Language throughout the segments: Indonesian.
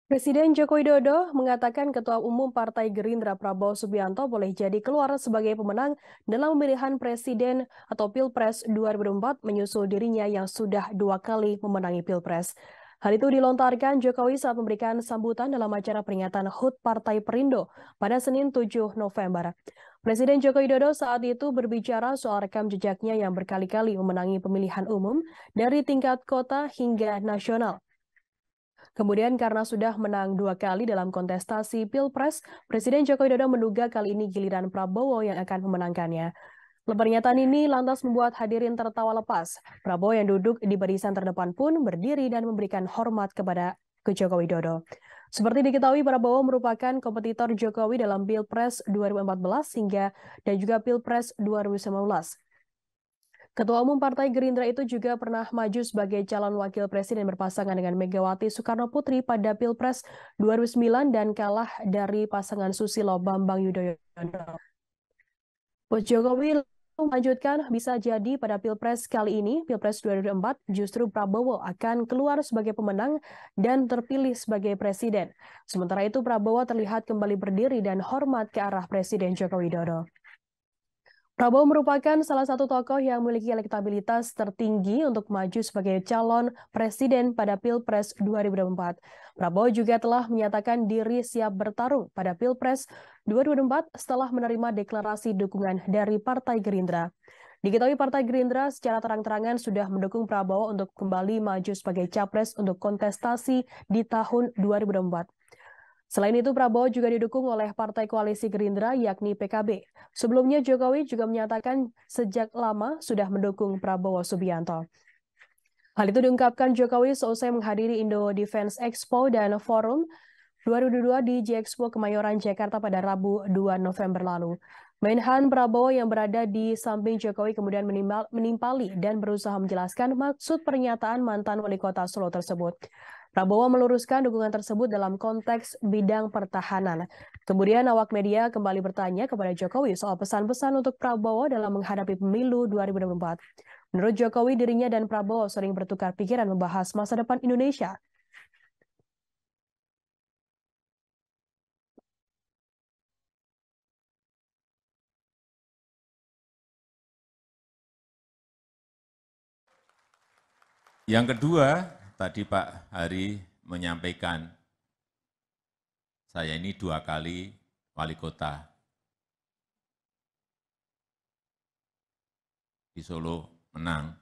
Presiden Joko Widodo mengatakan Ketua Umum Partai Gerindra Prabowo Subianto boleh jadi keluar sebagai pemenang dalam pemilihan Presiden atau Pilpres 2024 menyusul dirinya yang sudah 2 kali memenangi Pilpres. Hal itu dilontarkan Jokowi saat memberikan sambutan dalam acara peringatan HUT Partai Perindo pada Senin 7 November. Presiden Joko Widodo saat itu berbicara soal rekam jejaknya yang berkali-kali memenangi pemilihan umum dari tingkat kota hingga nasional. Kemudian karena sudah menang 2 kali dalam kontestasi Pilpres, Presiden Joko Widodo menduga kali ini giliran Prabowo yang akan memenangkannya. Pernyataan ini lantas membuat hadirin tertawa lepas. Prabowo yang duduk di barisan terdepan pun berdiri dan memberikan hormat kepada Joko Widodo. Seperti diketahui, Prabowo merupakan kompetitor Jokowi dalam Pilpres 2014 dan juga Pilpres 2019. Ketua Umum Partai Gerindra itu juga pernah maju sebagai calon wakil presiden berpasangan dengan Megawati Soekarno Putri pada Pilpres 2009 dan kalah dari pasangan Susilo Bambang Yudhoyono. Jokowi melanjutkan bisa jadi pada Pilpres kali ini, Pilpres 2024, justru Prabowo akan keluar sebagai pemenang dan terpilih sebagai presiden. Sementara itu Prabowo terlihat kembali berdiri dan hormat ke arah Presiden Joko Widodo. Prabowo merupakan salah satu tokoh yang memiliki elektabilitas tertinggi untuk maju sebagai calon presiden pada Pilpres 2024. Prabowo juga telah menyatakan diri siap bertarung pada Pilpres 2024 setelah menerima deklarasi dukungan dari Partai Gerindra. Diketahui Partai Gerindra secara terang-terangan sudah mendukung Prabowo untuk kembali maju sebagai capres untuk kontestasi di tahun 2024. Selain itu, Prabowo juga didukung oleh Partai Koalisi Gerindra yakni PKB. Sebelumnya, Jokowi juga menyatakan sejak lama sudah mendukung Prabowo Subianto. Hal itu diungkapkan Jokowi seusai menghadiri Indo Defense Expo dan Forum 2022 di J-Expo Kemayoran, Jakarta pada Rabu 2 November lalu. Menhan Prabowo yang berada di samping Jokowi kemudian menimpali dan berusaha menjelaskan maksud pernyataan mantan wali kota Solo tersebut. Prabowo meluruskan dukungan tersebut dalam konteks bidang pertahanan. Kemudian awak media kembali bertanya kepada Jokowi soal pesan-pesan untuk Prabowo dalam menghadapi pemilu 2024. Menurut Jokowi, dirinya dan Prabowo sering bertukar pikiran membahas masa depan Indonesia. Yang kedua, tadi Pak Hari menyampaikan, saya ini 2 kali wali kota di Solo menang,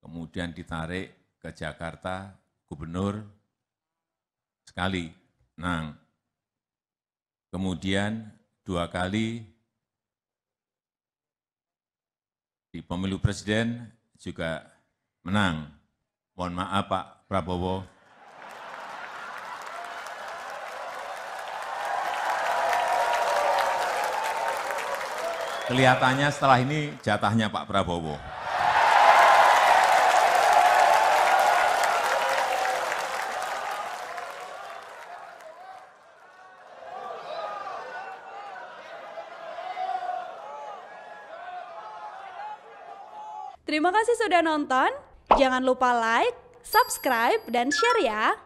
kemudian ditarik ke Jakarta, gubernur sekali menang, kemudian 2 kali di pemilu presiden juga menang. Mohon maaf Pak Prabowo. Kelihatannya setelah ini jatahnya Pak Prabowo. Terima kasih sudah nonton. Jangan lupa like, subscribe, dan share ya.